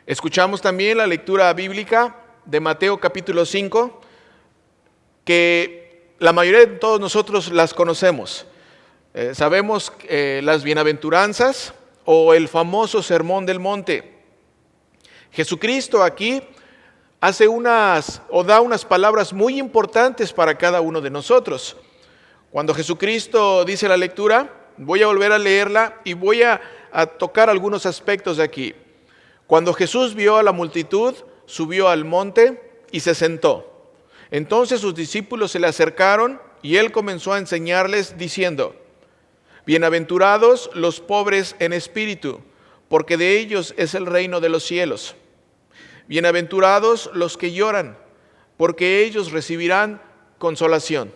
Escuchamos también la lectura bíblica de Mateo capítulo 5, que la mayoría de todos nosotros las conocemos. Sabemos las bienaventuranzas o el famoso Sermón del Monte. Jesucristo aquí da unas palabras muy importantes para cada uno de nosotros. Cuando Jesucristo dice la lectura, voy a volver a leerla y voy a tocar algunos aspectos de aquí. Cuando Jesús vio a la multitud, subió al monte y se sentó. Entonces sus discípulos se le acercaron y él comenzó a enseñarles diciendo: Bienaventurados los pobres en espíritu, porque de ellos es el reino de los cielos. Bienaventurados los que lloran, porque ellos recibirán consolación.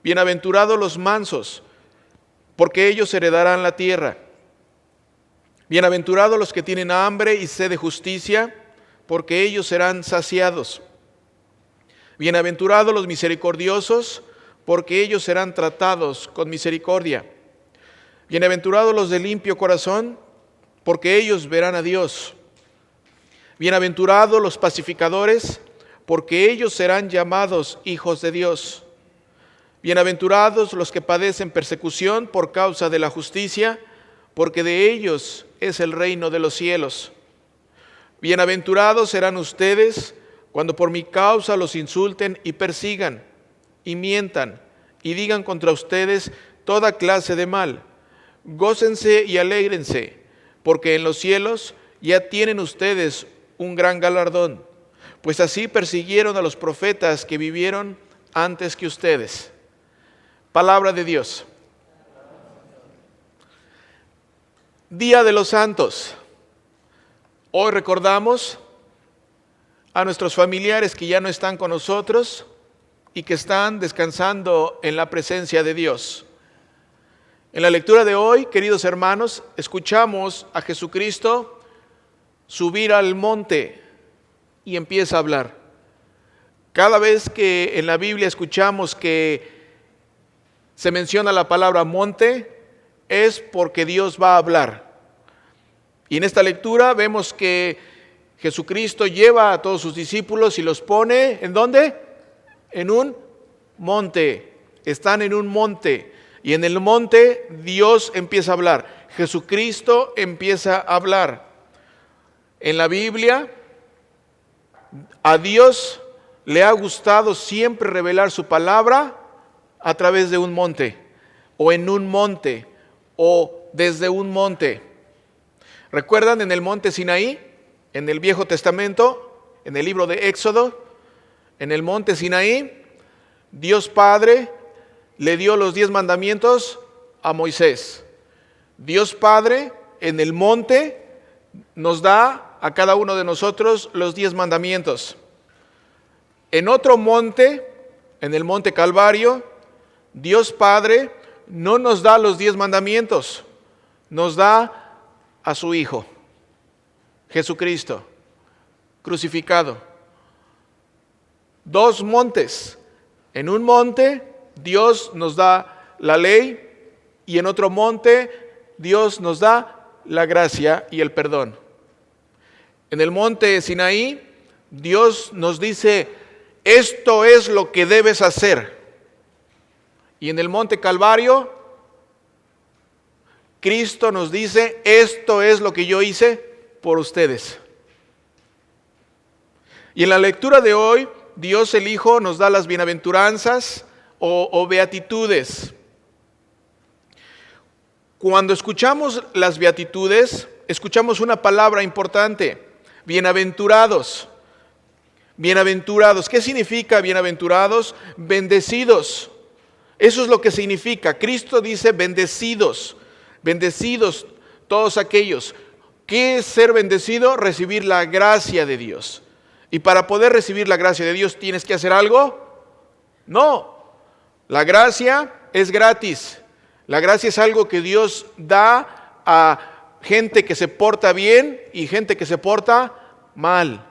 Bienaventurados los mansos, porque ellos heredarán la tierra. Bienaventurados los que tienen hambre y sed de justicia, porque ellos serán saciados. Bienaventurados los misericordiosos, porque ellos serán tratados con misericordia. Bienaventurados los de limpio corazón, porque ellos verán a Dios. Bienaventurados los pacificadores, porque ellos serán llamados hijos de Dios. Bienaventurados los que padecen persecución por causa de la justicia, porque de ellos es el reino de los cielos. Bienaventurados serán ustedes cuando por mi causa los insulten y persigan, y mientan, y digan contra ustedes toda clase de mal. Gócense y alégrense, porque en los cielos ya tienen ustedes un gran galardón, pues así persiguieron a los profetas que vivieron antes que ustedes. Palabra de Dios. Día de los Santos. Hoy recordamos a nuestros familiares que ya no están con nosotros y que están descansando en la presencia de Dios. En la lectura de hoy, queridos hermanos, escuchamos a Jesucristo subir al monte y empieza a hablar. Cada vez que en la Biblia escuchamos que se menciona la palabra monte, es porque Dios va a hablar. Y en esta lectura vemos que Jesucristo lleva a todos sus discípulos y los pone, ¿en dónde? En un monte. Están en un monte. Y en el monte Dios empieza a hablar. Jesucristo empieza a hablar. En la Biblia, a Dios le ha gustado siempre revelar su palabra a través de un monte, o en un monte, o desde un monte. ¿Recuerdan en el monte Sinaí? En el Viejo Testamento, en el libro de Éxodo, en el monte Sinaí, Dios Padre le dio los 10 mandamientos a Moisés. Dios Padre en el monte nos da a cada uno de nosotros los 10 mandamientos. En otro monte, en el monte Calvario, Dios Padre no nos da los 10 mandamientos, nos da a su Hijo, Jesucristo, crucificado. 2 montes. En un monte Dios nos da la ley y en otro monte Dios nos da la gracia y el perdón. En el monte Sinaí Dios nos dice: esto es lo que debes hacer. Y en el monte Calvario Cristo nos dice: esto es lo que yo hice por ustedes. Y en la lectura de hoy, Dios el Hijo nos da las bienaventuranzas o beatitudes. Cuando escuchamos las beatitudes, escuchamos una palabra importante: bienaventurados. Bienaventurados. ¿Qué significa bienaventurados? Bendecidos. Eso es lo que significa. Cristo dice bendecidos. Bendecidos todos aquellos. ¿Qué es ser bendecido? Recibir la gracia de Dios. Y para poder recibir la gracia de Dios, ¿tienes que hacer algo? No. La gracia es gratis. La gracia es algo que Dios da a gente que se porta bien y gente que se porta mal.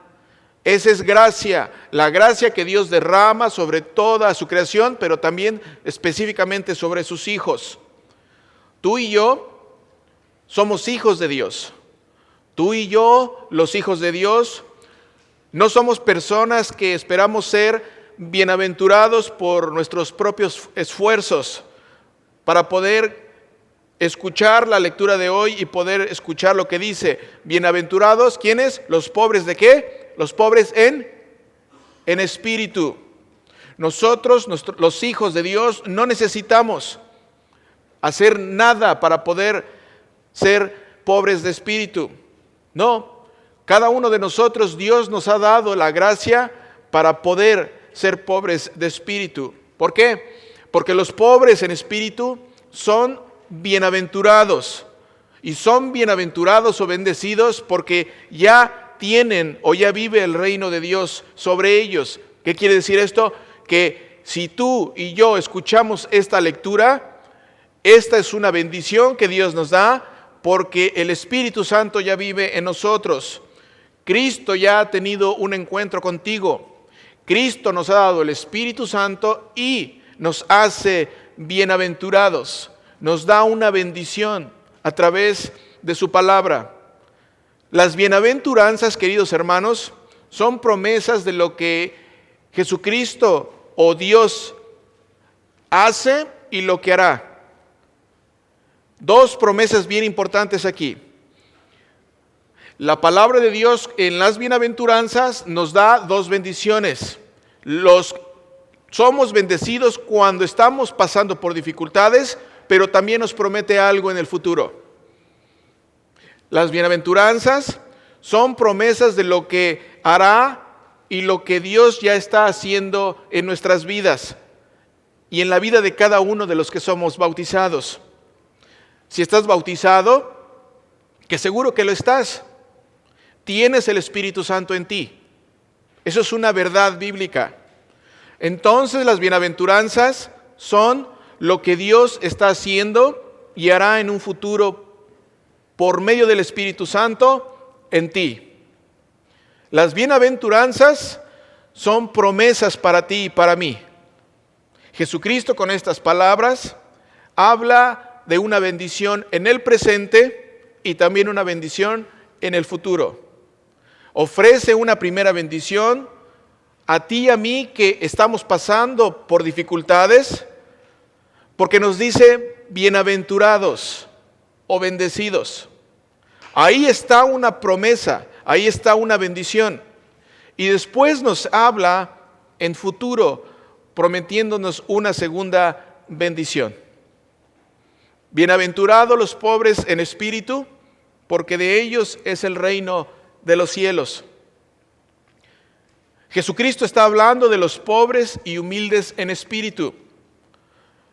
Esa es gracia, la gracia que Dios derrama sobre toda su creación, pero también específicamente sobre sus hijos. Tú y yo somos hijos de Dios. Tú y yo, los hijos de Dios, no somos personas que esperamos ser bienaventurados por nuestros propios esfuerzos para poder escuchar la lectura de hoy y poder escuchar lo que dice. Bienaventurados, ¿quiénes? Los pobres ¿de qué? Los pobres en espíritu. Nosotros, los hijos de Dios, no necesitamos hacer nada para poder ser pobres de espíritu. No, cada uno de nosotros, Dios nos ha dado la gracia para poder ser pobres de espíritu. ¿Por qué? Porque los pobres en espíritu son bienaventurados. Y son bienaventurados o bendecidos porque ya tienen o ya vive el reino de Dios sobre ellos. ¿Qué quiere decir esto? Que si tú y yo escuchamos esta lectura, esta es una bendición que Dios nos da porque el Espíritu Santo ya vive en nosotros. Cristo ya ha tenido un encuentro contigo. Cristo nos ha dado el Espíritu Santo y nos hace bienaventurados. Nos da una bendición a través de su palabra. Las bienaventuranzas, queridos hermanos, son promesas de lo que Jesucristo o Dios hace y lo que hará. Dos promesas bien importantes aquí. La palabra de Dios en las bienaventuranzas nos da dos bendiciones. Somos bendecidos cuando estamos pasando por dificultades, pero también nos promete algo en el futuro. Las bienaventuranzas son promesas de lo que hará y lo que Dios ya está haciendo en nuestras vidas y en la vida de cada uno de los que somos bautizados. Si estás bautizado, que seguro que lo estás, tienes el Espíritu Santo en ti. Eso es una verdad bíblica. Entonces las bienaventuranzas son lo que Dios está haciendo y hará en un futuro por medio del Espíritu Santo en ti. Las bienaventuranzas son promesas para ti y para mí. Jesucristo con estas palabras habla de una bendición en el presente y también una bendición en el futuro. Ofrece una primera bendición a ti y a mí que estamos pasando por dificultades, porque nos dice bienaventurados o bendecidos. Ahí está una promesa, ahí está una bendición. Y después nos habla en futuro, prometiéndonos una segunda bendición. Bienaventurados los pobres en espíritu, porque de ellos es el reino de los cielos. Jesucristo está hablando de los pobres y humildes en espíritu.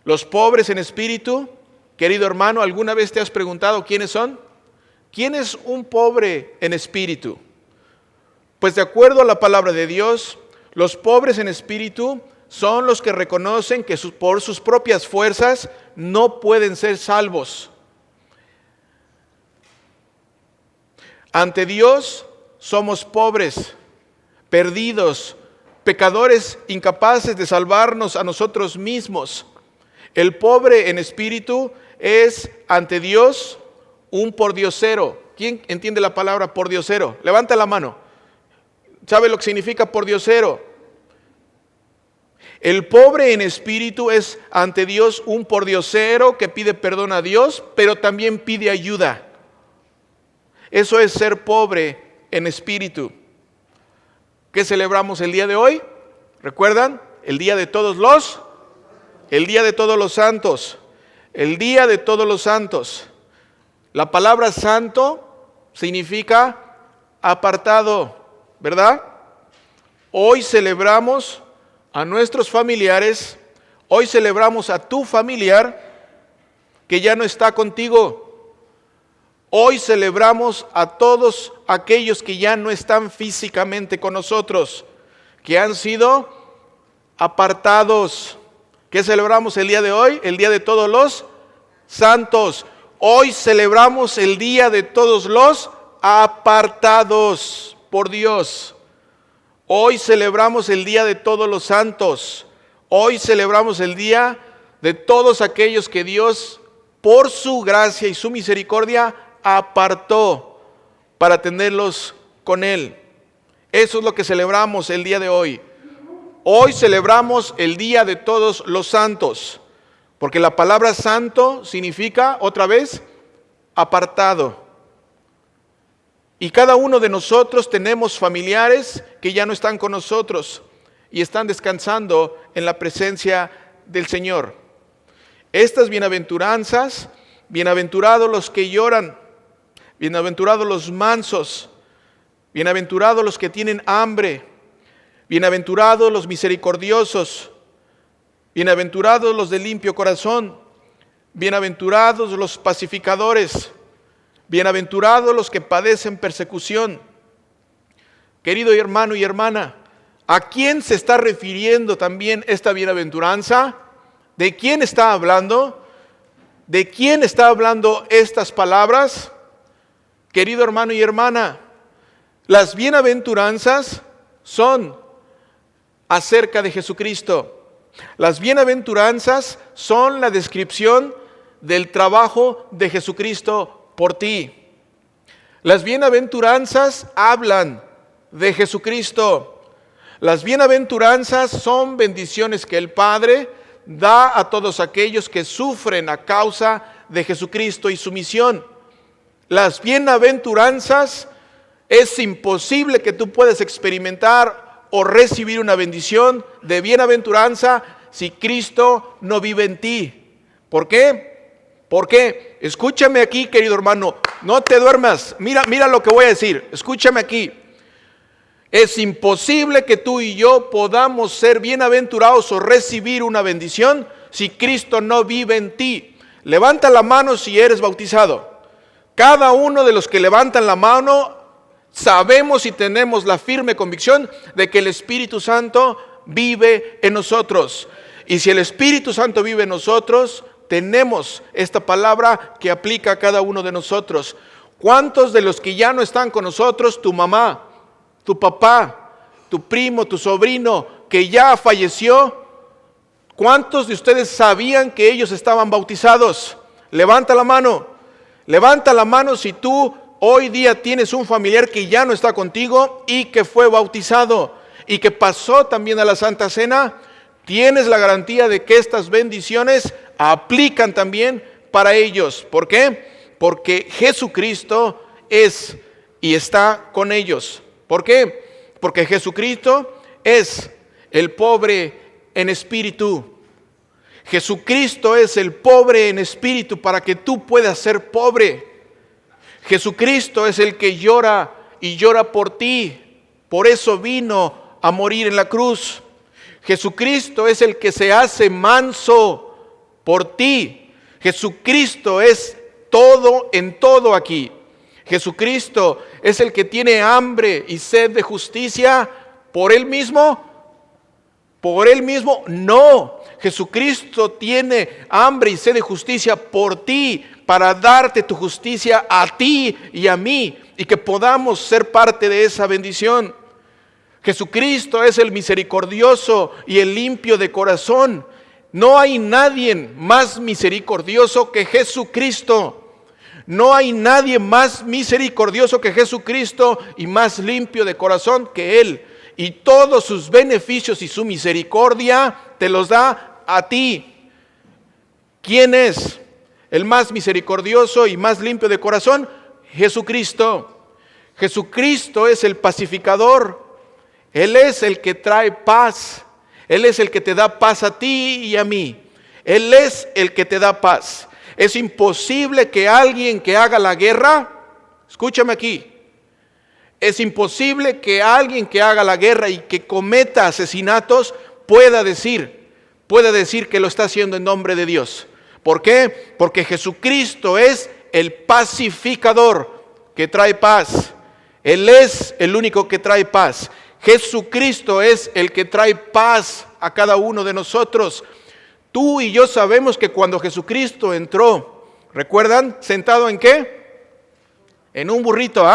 Los pobres en espíritu, querido hermano, ¿alguna vez te has preguntado quiénes son? ¿Quién es un pobre en espíritu? Pues de acuerdo a la palabra de Dios, los pobres en espíritu son los que reconocen que por sus propias fuerzas no pueden ser salvos. Ante Dios somos pobres, perdidos, pecadores incapaces de salvarnos a nosotros mismos. El pobre en espíritu es ante Dios un pordiosero. ¿Quién entiende la palabra pordiosero? Levanta la mano. ¿Sabe lo que significa pordiosero? El pobre en espíritu es ante Dios un pordiosero que pide perdón a Dios, pero también pide ayuda. Eso es ser pobre en espíritu. ¿Qué celebramos el día de hoy? ¿Recuerdan? El día de todos los santos. El día de todos los santos. La palabra santo significa apartado, ¿verdad? Hoy celebramos a nuestros familiares, hoy celebramos a tu familiar que ya no está contigo. Hoy celebramos a todos aquellos que ya no están físicamente con nosotros, que han sido apartados. ¿Qué celebramos el día de hoy? El día de todos los santos. Hoy celebramos el día de todos los apartados por Dios. Hoy celebramos el día de todos los santos. Hoy celebramos el día de todos aquellos que Dios, por su gracia y su misericordia, apartó para tenerlos con Él. Eso es lo que celebramos el día de hoy. Hoy celebramos el Día de Todos los Santos, porque la palabra santo significa, otra vez, apartado. Y cada uno de nosotros tenemos familiares que ya no están con nosotros y están descansando en la presencia del Señor. Estas bienaventuranzas, bienaventurados los que lloran, bienaventurados los mansos, bienaventurados los que tienen hambre, bienaventurados los misericordiosos, bienaventurados los de limpio corazón, bienaventurados los pacificadores, bienaventurados los que padecen persecución. Querido hermano y hermana, ¿a quién se está refiriendo también esta bienaventuranza? ¿De quién está hablando? ¿De quién está hablando estas palabras? Querido hermano y hermana, las bienaventuranzas son acerca de Jesucristo. Las bienaventuranzas son la descripción del trabajo de Jesucristo por ti. Las bienaventuranzas hablan de Jesucristo. Las bienaventuranzas son bendiciones que el Padre da a todos aquellos que sufren a causa de Jesucristo y su misión. Las bienaventuranzas, es imposible que tú puedas experimentar o recibir una bendición de bienaventuranza si Cristo no vive en ti. ¿Por qué? Porque, escúchame aquí, querido hermano, no te duermas, mira lo que voy a decir, escúchame aquí. Es imposible que tú y yo podamos ser bienaventurados o recibir una bendición si Cristo no vive en ti. Levanta la mano si eres bautizado. Cada uno de los que levantan la mano sabemos y tenemos la firme convicción de que el Espíritu Santo vive en nosotros. Y si el Espíritu Santo vive en nosotros, tenemos esta palabra que aplica a cada uno de nosotros. ¿Cuántos de los que ya no están con nosotros, tu mamá, tu papá, tu primo, tu sobrino, que ya falleció, cuántos de ustedes sabían que ellos estaban bautizados? Levanta la mano. Levanta la mano si tú hoy día tienes un familiar que ya no está contigo y que fue bautizado y que pasó también a la Santa Cena. Tienes la garantía de que estas bendiciones aplican también para ellos. ¿Por qué? Porque Jesucristo es y está con ellos. ¿Por qué? Porque Jesucristo es el pobre en espíritu. Jesucristo es el pobre en espíritu para que tú puedas ser pobre. Jesucristo es el que llora y llora por ti. Por eso vino a morir en la cruz. Jesucristo es el que se hace manso por ti. Jesucristo es todo en todo aquí. Jesucristo es el que tiene hambre y sed de justicia por Él mismo. ¿Por Él mismo? No. Jesucristo tiene hambre y sed de justicia por ti, para darte tu justicia a ti y a mí, y que podamos ser parte de esa bendición. Jesucristo es el misericordioso y el limpio de corazón. No hay nadie más misericordioso que Jesucristo. No hay nadie más misericordioso que Jesucristo y más limpio de corazón que Él. Y todos sus beneficios y su misericordia te los da a ti. ¿Quién es el más misericordioso y más limpio de corazón? Jesucristo. Jesucristo es el pacificador. Él es el que trae paz. Él es el que te da paz a ti y a mí. Él es el que te da paz. Es imposible que alguien que haga la guerra, escúchame aquí, es imposible que alguien que haga la guerra y que cometa asesinatos pueda decir que lo está haciendo en nombre de Dios. ¿Por qué? Porque Jesucristo es el pacificador que trae paz. Él es el único que trae paz. Jesucristo es el que trae paz a cada uno de nosotros. Tú y yo sabemos que cuando Jesucristo entró, ¿recuerdan? ¿Sentado en qué? En un burrito,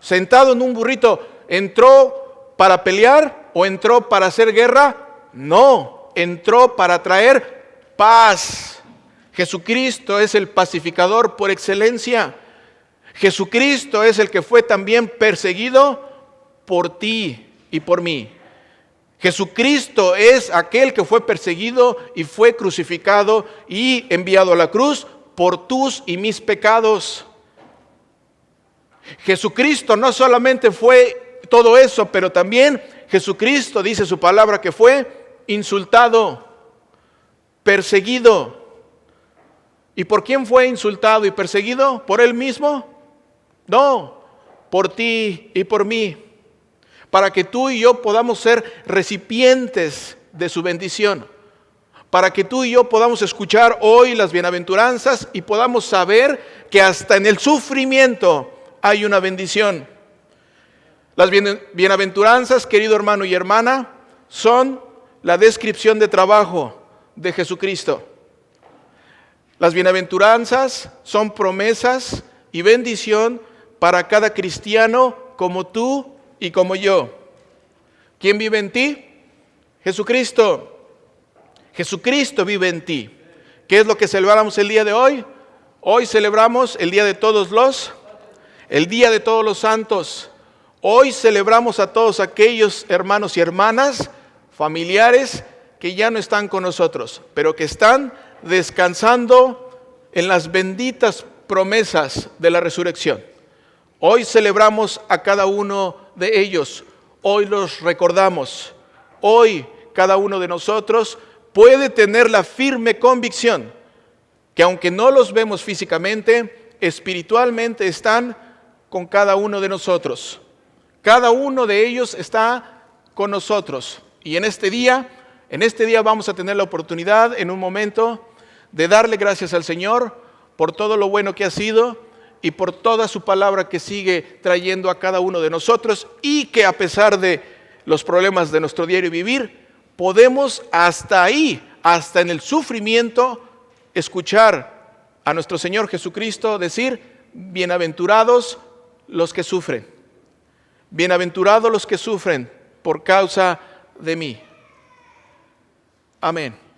Sentado en un burrito. ¿Entró para pelear o entró para hacer guerra? No, entró para traer paz. Jesucristo es el pacificador por excelencia. Jesucristo es el que fue también perseguido por ti y por mí. Jesucristo es aquel que fue perseguido y fue crucificado y enviado a la cruz por tus y mis pecados. Jesucristo no solamente fue todo eso, pero también Jesucristo, dice su palabra, que fue insultado, perseguido. ¿Y por quién fue insultado y perseguido? ¿Por él mismo? No, por ti y por mí, para que tú y yo podamos ser recipientes de su bendición, para que tú y yo podamos escuchar hoy las bienaventuranzas y podamos saber que hasta en el sufrimiento hay una bendición. Las bienaventuranzas, querido hermano y hermana, son la descripción de trabajo de Jesucristo. Las bienaventuranzas son promesas y bendición para cada cristiano como tú y como yo. ¿Quién vive en ti? Jesucristo. Jesucristo vive en ti. ¿Qué es lo que celebramos el día de hoy? Hoy celebramos el Día de Todos los Santos. Hoy celebramos a todos aquellos hermanos y hermanas, familiares que ya no están con nosotros, pero que están descansando en las benditas promesas de la resurrección. Hoy celebramos a cada uno de ellos, hoy los recordamos. Hoy cada uno de nosotros puede tener la firme convicción que aunque no los vemos físicamente, espiritualmente están con cada uno de nosotros. Cada uno de ellos está con nosotros. Y en este día vamos a tener la oportunidad en un momento de darle gracias al Señor por todo lo bueno que ha sido y por toda su palabra que sigue trayendo a cada uno de nosotros, y que a pesar de los problemas de nuestro diario vivir, podemos hasta ahí, hasta en el sufrimiento, escuchar a nuestro Señor Jesucristo decir: bienaventurados los que sufren, bienaventurados los que sufren por causa de mí. Amén.